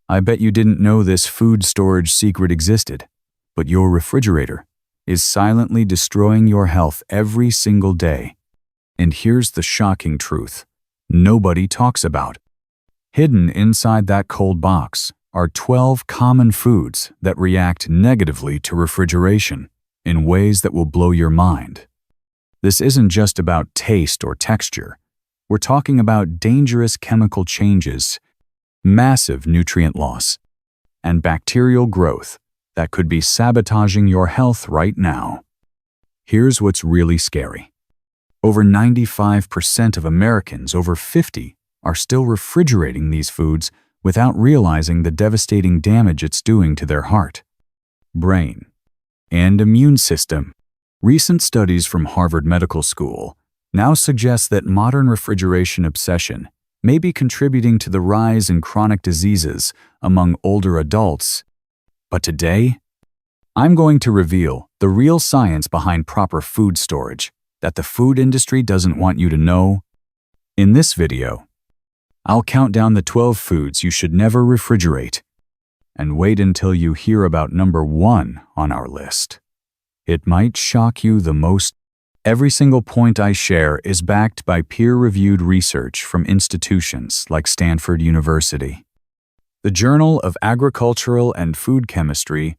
I bet you didn't know this food storage secret existed, but your refrigerator is silently destroying your health every single day. And here's the shocking truth nobody talks about. Hidden inside that cold box are 12 common foods that react negatively to refrigeration in ways that will blow your mind. This isn't just about taste or texture. We're talking about dangerous chemical changes, massive nutrient loss, and bacterial growth that could be sabotaging your health right now. Here's what's really scary. Over 95% of Americans over 50 are still refrigerating these foods without realizing the devastating damage it's doing to their heart, brain, and immune system. Recent studies from Harvard Medical School now suggest that modern refrigeration obsession may be contributing to the rise in chronic diseases among older adults. But today, I'm going to reveal the real science behind proper food storage that the food industry doesn't want you to know. In this video, I'll count down the 12 foods you should never refrigerate. And wait until you hear about number 1 on our list. It might shock you the most. Every single point I share is backed by peer-reviewed research from institutions like Stanford University, the Journal of Agricultural and Food Chemistry,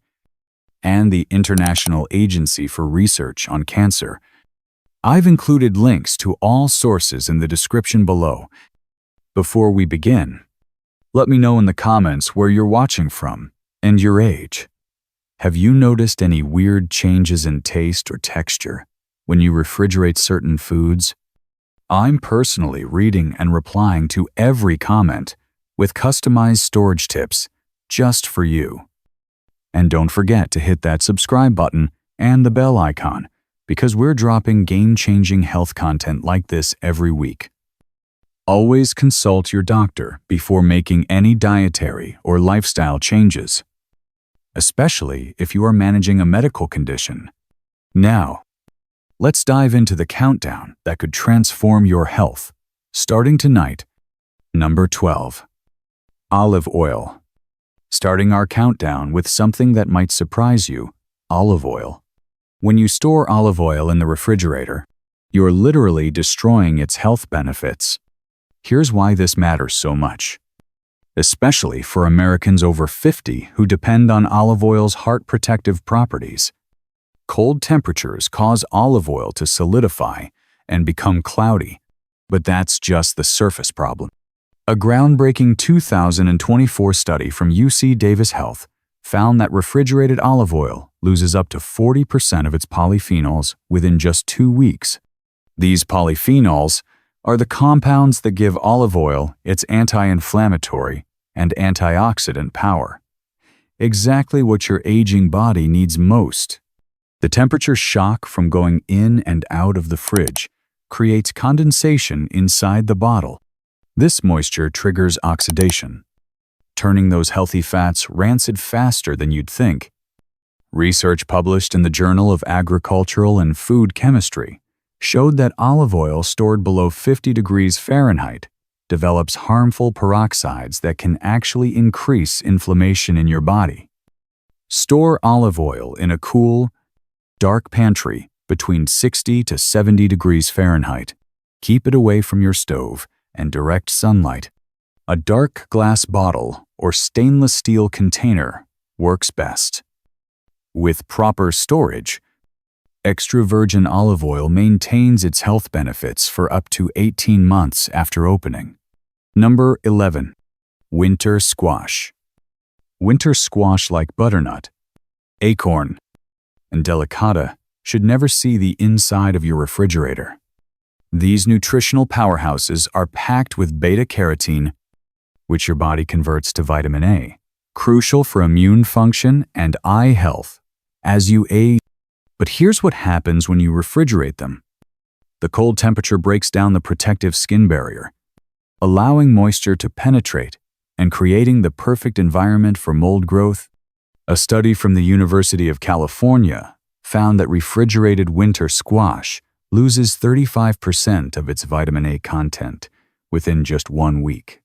and the International Agency for Research on Cancer. I've included links to all sources in the description below. Before we begin, let me know in the comments where you're watching from and your age. Have you noticed any weird changes in taste or texture when you refrigerate certain foods? I'm personally reading and replying to every comment with customized storage tips just for you. And don't forget to hit that subscribe button and the bell icon because we're dropping game-changing health content like this every week. Always consult your doctor before making any dietary or lifestyle changes, especially if you are managing a medical condition. Now, let's dive into the countdown that could transform your health. Starting tonight, number 12, olive oil. Starting our countdown with something that might surprise you, olive oil. When you store olive oil in the refrigerator, you're literally destroying its health benefits. Here's why this matters so much, especially for Americans over 50 who depend on olive oil's heart protective properties. Cold temperatures cause olive oil to solidify and become cloudy, but that's just the surface problem. A groundbreaking 2024 study from UC Davis Health found that refrigerated olive oil loses up to 40% of its polyphenols within just 2 weeks. These polyphenols are the compounds that give olive oil its anti-inflammatory and antioxidant power. Exactly what your aging body needs most. The temperature shock from going in and out of the fridge creates condensation inside the bottle. This moisture triggers oxidation, turning those healthy fats rancid faster than you'd think. Research published in the Journal of Agricultural and Food Chemistry showed that olive oil stored below 50 degrees Fahrenheit develops harmful peroxides that can actually increase inflammation in your body. Store olive oil in a cool, dark pantry between 60 to 70 degrees Fahrenheit. Keep it away from your stove and direct sunlight. A dark glass bottle or stainless steel container works best. With proper storage, extra virgin olive oil maintains its health benefits for up to 18 months after opening. Number 11. Winter squash. Winter squash like butternut, acorn, and delicata should never see the inside of your refrigerator. These nutritional powerhouses are packed with beta-carotene, which your body converts to vitamin A, crucial for immune function and eye health as you age. But here's what happens when you refrigerate them. The cold temperature breaks down the protective skin barrier, allowing moisture to penetrate and creating the perfect environment for mold growth. A study from the University of California found that refrigerated winter squash loses 35% of its vitamin A content within just 1 week.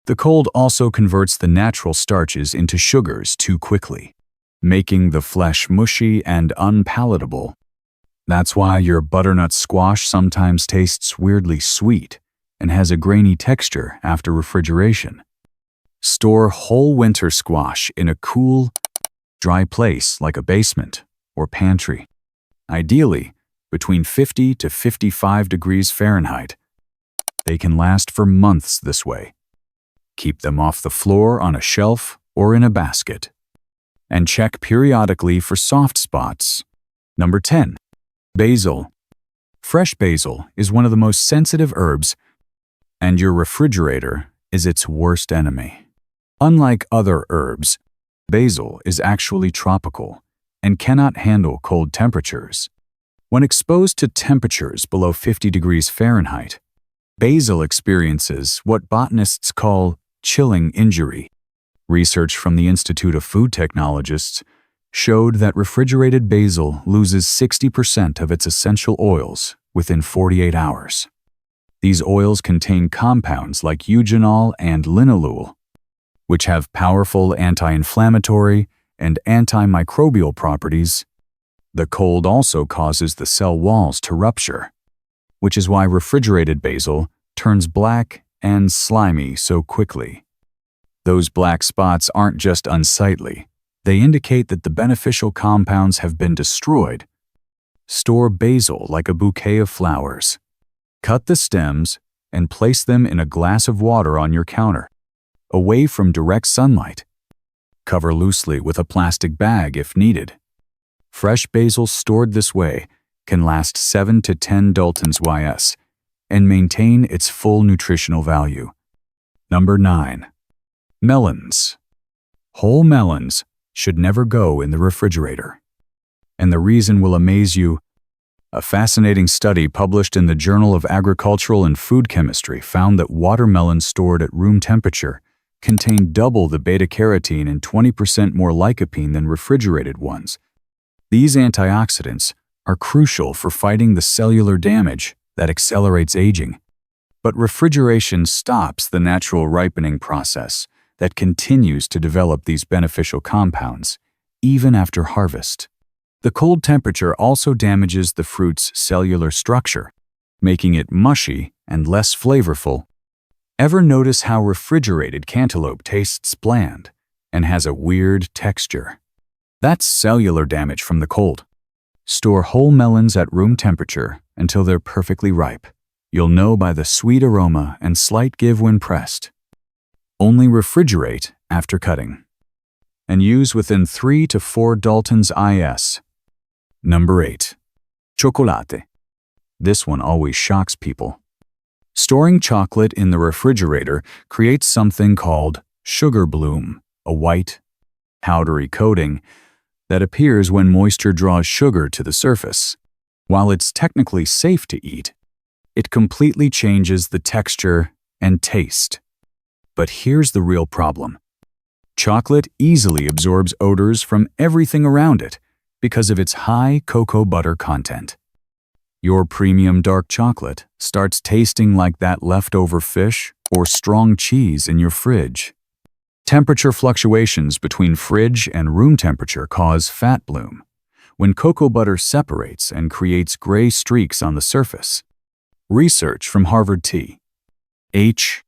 The cold also converts the natural starches into sugars too quickly, making the flesh mushy and unpalatable. That's why your butternut squash sometimes tastes weirdly sweet and has a grainy texture after refrigeration. Store whole winter squash in a cool, dry place like a basement or pantry. Ideally, between 50 to 55 degrees Fahrenheit. They can last for months this way. Keep them off the floor on a shelf or in a basket. And check periodically for soft spots. Number 10. Basil. Fresh basil is one of the most sensitive herbs, and your refrigerator is its worst enemy. Unlike other herbs, basil is actually tropical and cannot handle cold temperatures. When exposed to temperatures below 50 degrees Fahrenheit, basil experiences what botanists call chilling injury. Research from the Institute of Food Technologists showed that refrigerated basil loses 60% of its essential oils within 48 hours. These oils contain compounds like eugenol and linalool, which have powerful anti-inflammatory and antimicrobial properties. The cold also causes the cell walls to rupture, which is why refrigerated basil turns black and slimy so quickly. Those black spots aren't just unsightly, they indicate that the beneficial compounds have been destroyed. Store basil like a bouquet of flowers. Cut the stems and place them in a glass of water on your counter, away from direct sunlight. Cover loosely with a plastic bag if needed. Fresh basil stored this way can last 7 to 10 Daltons YS and maintain its full nutritional value. Number 9. Melons. Whole melons should never go in the refrigerator. And the reason will amaze you. A fascinating study published in the Journal of Agricultural and Food Chemistry found that watermelons stored at room temperature contain double the beta-carotene and 20% more lycopene than refrigerated ones. These antioxidants are crucial for fighting the cellular damage that accelerates aging. But refrigeration stops the natural ripening process that continues to develop these beneficial compounds, even after harvest. The cold temperature also damages the fruit's cellular structure, making it mushy and less flavorful. Ever notice how refrigerated cantaloupe tastes bland and has a weird texture? That's cellular damage from the cold. Store whole melons at room temperature until they're perfectly ripe. You'll know by the sweet aroma and slight give when pressed. Only refrigerate after cutting. And use within 3 to 4 Daltons IS. Number 8. Chocolate. This one always shocks people. Storing chocolate in the refrigerator creates something called sugar bloom, a white, powdery coating that appears when moisture draws sugar to the surface. While it's technically safe to eat, it completely changes the texture and taste. But here's the real problem. Chocolate easily absorbs odors from everything around it because of its high cocoa butter content. Your premium dark chocolate starts tasting like that leftover fish or strong cheese in your fridge. Temperature fluctuations between fridge and room temperature cause fat bloom, when cocoa butter separates and creates gray streaks on the surface. Research from Harvard T.H.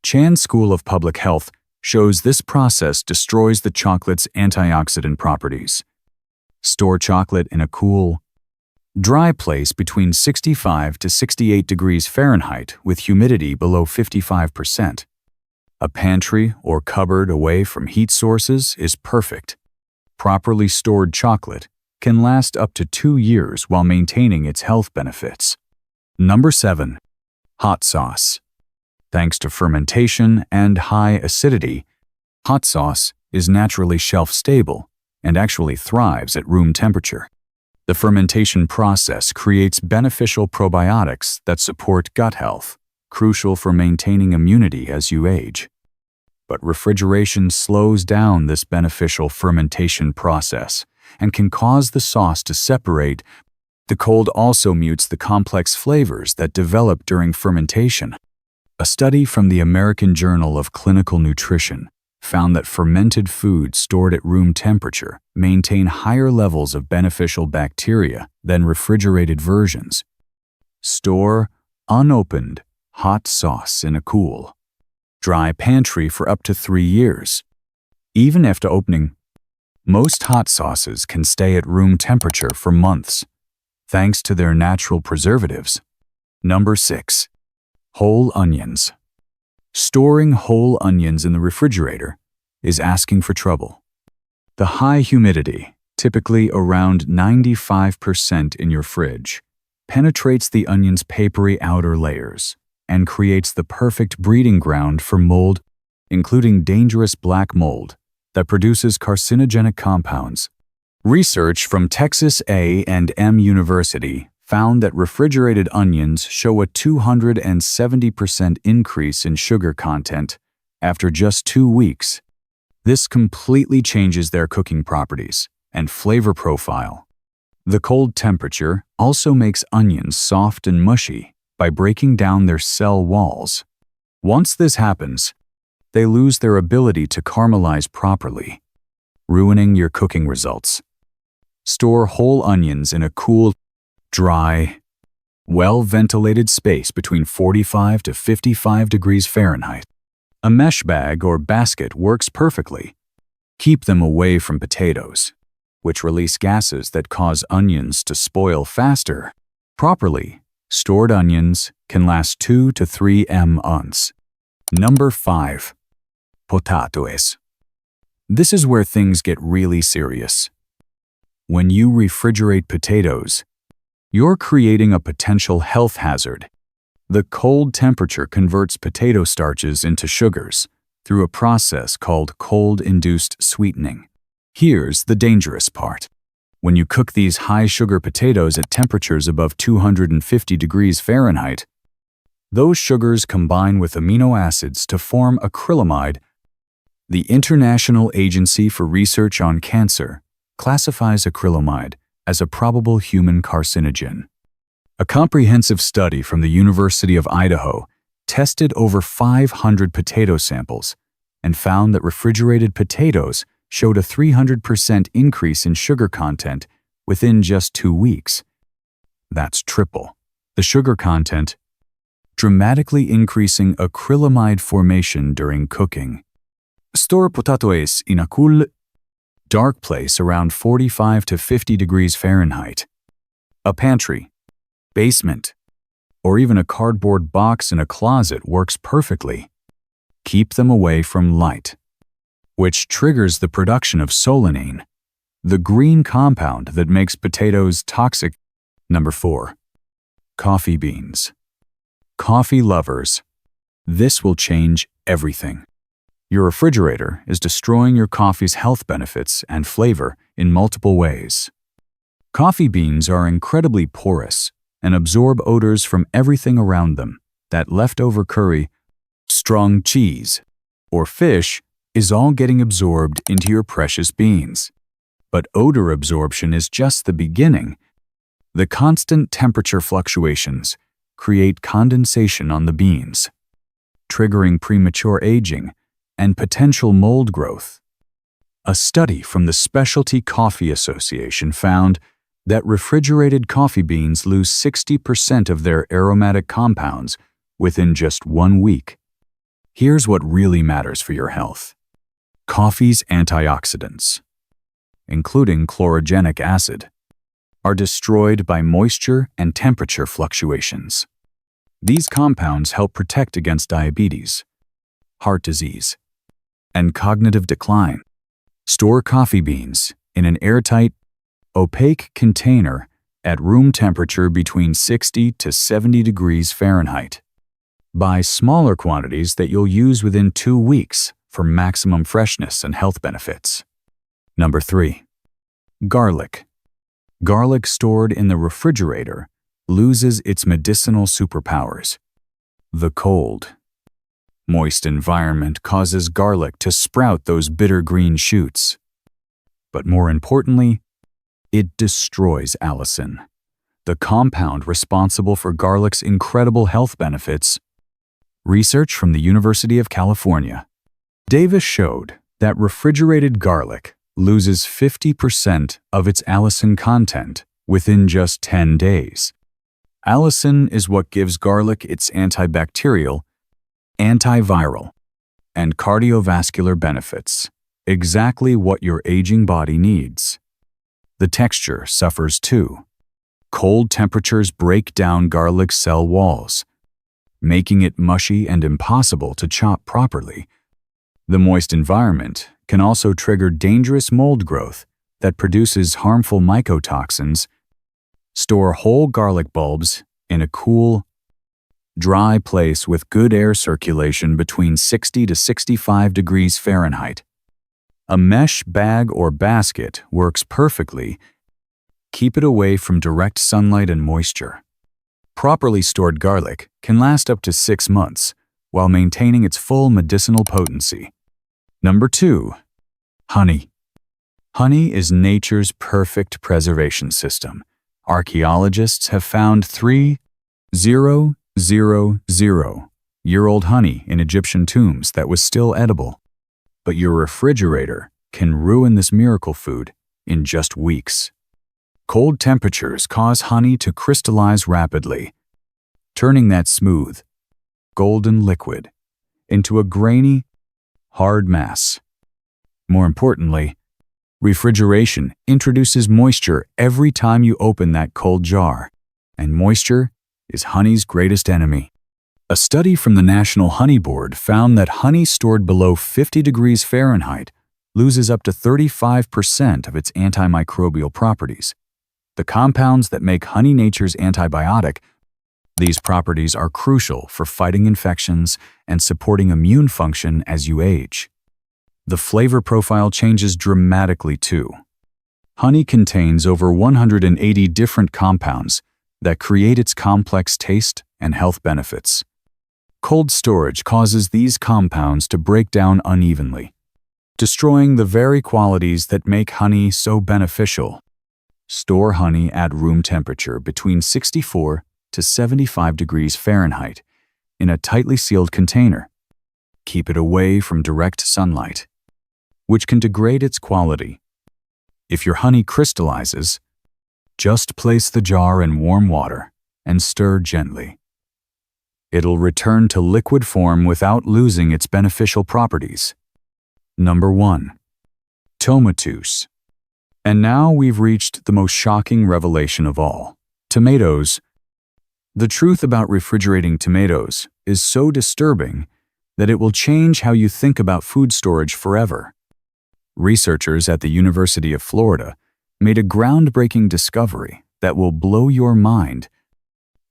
Chan School of Public Health shows this process destroys the chocolate's antioxidant properties. Store chocolate in a cool, dry place between 65 to 68 degrees Fahrenheit with humidity below 55%. A pantry or cupboard away from heat sources is perfect. Properly stored chocolate can last up to 2 years while maintaining its health benefits. Number 7. Hot sauce. Thanks to fermentation and high acidity, hot sauce is naturally shelf-stable and actually thrives at room temperature. The fermentation process creates beneficial probiotics that support gut health, crucial for maintaining immunity as you age. But refrigeration slows down this beneficial fermentation process and can cause the sauce to separate. The cold also mutes the complex flavors that develop during fermentation. A study from the American Journal of Clinical Nutrition found that fermented foods stored at room temperature maintain higher levels of beneficial bacteria than refrigerated versions. Store unopened hot sauce in a cool, dry pantry for up to 3 years. Even after opening, most hot sauces can stay at room temperature for months, thanks to their natural preservatives. Number 6. Whole onions. Storing whole onions in the refrigerator is asking for trouble. The high humidity, typically around 95% in your fridge, penetrates the onion's papery outer layers and creates the perfect breeding ground for mold, including dangerous black mold that produces carcinogenic compounds. Research from Texas A&M University found that refrigerated onions show a 270% increase in sugar content after just 2 weeks. This completely changes their cooking properties and flavor profile. The cold temperature also makes onions soft and mushy by breaking down their cell walls. Once this happens, they lose their ability to caramelize properly, ruining your cooking results. Store whole onions in a cool, dry, well-ventilated space between 45 to 55 degrees Fahrenheit. A mesh bag or basket works perfectly. Keep them away from potatoes, which release gases that cause onions to spoil faster. Properly stored onions can last 2 to 3 months. Number 5. Potatoes. This is where things get really serious. When you refrigerate potatoes, you're creating a potential health hazard. The cold temperature converts potato starches into sugars through a process called cold-induced sweetening. Here's the dangerous part. When you cook these high-sugar potatoes at temperatures above 250 degrees Fahrenheit, those sugars combine with amino acids to form acrylamide. The International Agency for Research on Cancer classifies acrylamide as a probable human carcinogen. A comprehensive study from the University of Idaho tested over 500 potato samples and found that refrigerated potatoes showed a 300% increase in sugar content within just 2 weeks. That's triple the sugar content, dramatically increasing acrylamide formation during cooking. Store potatoes in a cool, dark place around 45 to 50 degrees Fahrenheit. A pantry, basement, or even a cardboard box in a closet works perfectly. Keep them away from light, which triggers the production of solanine, the green compound that makes potatoes toxic. Number 4. Coffee beans. Coffee lovers, this will change everything. Your refrigerator is destroying your coffee's health benefits and flavor in multiple ways. Coffee beans are incredibly porous and absorb odors from everything around them. That leftover curry, strong cheese, or fish is all getting absorbed into your precious beans. But odor absorption is just the beginning. The constant temperature fluctuations create condensation on the beans, triggering premature aging and potential mold growth. A study from the Specialty Coffee Association found that refrigerated coffee beans lose 60% of their aromatic compounds within just 1 week. Here's what really matters for your health. Coffee's antioxidants, including chlorogenic acid, are destroyed by moisture and temperature fluctuations. These compounds help protect against diabetes, heart disease, and cognitive decline. Store coffee beans in an airtight, opaque container at room temperature between 60 to 70 degrees Fahrenheit. Buy smaller quantities that you'll use within 2 weeks for maximum freshness and health benefits. Number 3. Garlic. Garlic stored in the refrigerator loses its medicinal superpowers. The cold, moist environment causes garlic to sprout those bitter green shoots. But more importantly, it destroys allicin, the compound responsible for garlic's incredible health benefits. Research from the University of California. Davis showed that refrigerated garlic loses 50% of its allicin content within just 10 days. Allicin is what gives garlic its antibacterial, antiviral, and cardiovascular benefits, exactly what your aging body needs. The texture suffers too. Cold temperatures break down garlic cell walls, making it mushy and impossible to chop properly. The moist environment can also trigger dangerous mold growth that produces harmful mycotoxins. Store whole garlic bulbs in a cool, dry place with good air circulation between 60 to 65 degrees Fahrenheit. A mesh bag or basket works perfectly. Keep it away from direct sunlight and moisture. Properly stored garlic can last up to 6 months while maintaining its full medicinal potency. Number 2. Honey. Honey is nature's perfect preservation system. Archaeologists have found 3,000-year-old honey in Egyptian tombs that was still edible. But your refrigerator can ruin this miracle food in just weeks. Cold temperatures cause honey to crystallize rapidly, turning that smooth, golden liquid into a grainy, hard mass. More importantly, refrigeration introduces moisture every time you open that cold jar, and moisture is honey's greatest enemy. A study from the National Honey Board found that honey stored below 50 degrees Fahrenheit loses up to 35% of its antimicrobial properties. The compounds that make honey nature's antibiotic, these properties are crucial for fighting infections and supporting immune function as you age. The flavor profile changes dramatically too. Honey contains over 180 different compounds that create its complex taste and health benefits. Cold storage causes these compounds to break down unevenly, destroying the very qualities that make honey so beneficial. Store honey at room temperature between 64 to 75 degrees Fahrenheit in a tightly sealed container. Keep it away from direct sunlight, which can degrade its quality. If your honey crystallizes, just place the jar in warm water and stir gently. It'll return to liquid form without losing its beneficial properties. Number 1. Tomatoes. And now we've reached the most shocking revelation of all. Tomatoes. The truth about refrigerating tomatoes is so disturbing that it will change how you think about food storage forever. Researchers at the University of Florida made a groundbreaking discovery that will blow your mind.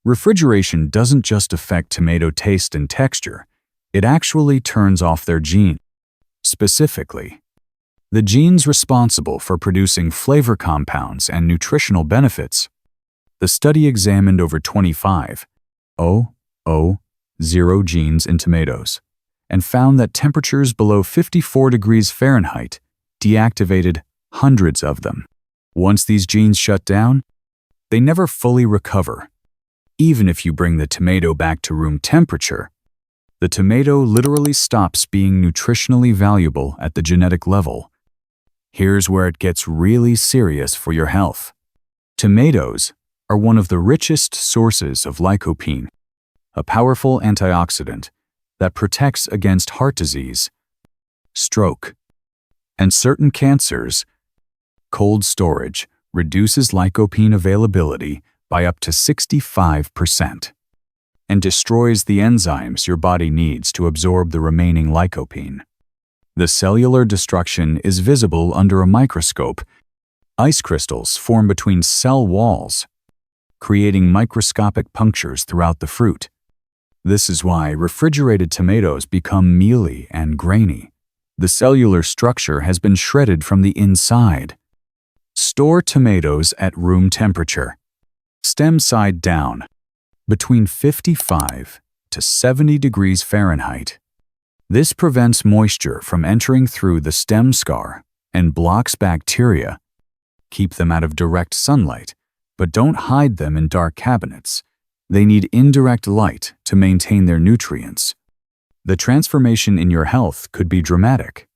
Refrigeration doesn't just affect tomato taste and texture, it actually turns off their gene. Specifically, the genes responsible for producing flavor compounds and nutritional benefits. The study examined over 25,000 genes in tomatoes and found that temperatures below 54 degrees Fahrenheit deactivated hundreds of them. Once these genes shut down, they never fully recover. Even if you bring the tomato back to room temperature, the tomato literally stops being nutritionally valuable at the genetic level. Here's where it gets really serious for your health. Tomatoes are one of the richest sources of lycopene, a powerful antioxidant that protects against heart disease, stroke, and certain cancers. Cold storage reduces lycopene availability by up to 65% and destroys the enzymes your body needs to absorb the remaining lycopene. The cellular destruction is visible under a microscope. Ice crystals form between cell walls, creating microscopic punctures throughout the fruit. This is why refrigerated tomatoes become mealy and grainy. The cellular structure has been shredded from the inside. Store tomatoes at room temperature, stem side down, between 55 to 70 degrees Fahrenheit. This prevents moisture from entering through the stem scar and blocks bacteria. Keep them out of direct sunlight, but don't hide them in dark cabinets. They need indirect light to maintain their nutrients, The transformation in your health could be dramatic.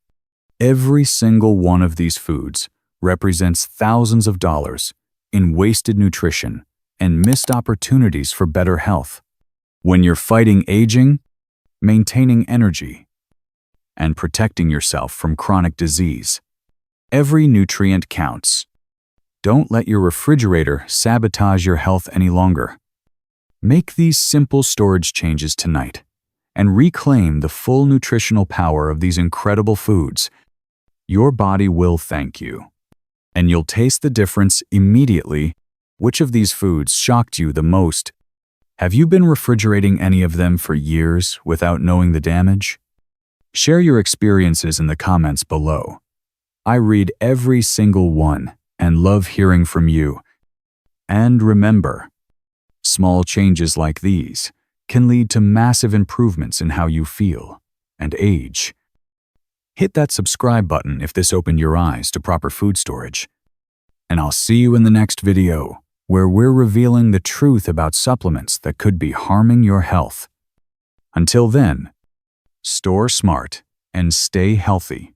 Every single one of these foods represents thousands of dollars in wasted nutrition and missed opportunities for better health. When you're fighting aging, maintaining energy, and protecting yourself from chronic disease, every nutrient counts. Don't let your refrigerator sabotage your health any longer. Make these simple storage changes tonight and reclaim the full nutritional power of these incredible foods. Your body will thank you, and you'll taste the difference immediately. Which of these foods shocked you the most? Have you been refrigerating any of them for years without knowing the damage? Share your experiences in the comments below. I read every single one and love hearing from you. And remember, small changes like these can lead to massive improvements in how you feel and age. Hit that subscribe button if this opened your eyes to proper food storage. And I'll see you in the next video, where we're revealing the truth about supplements that could be harming your health. Until then, store smart and stay healthy.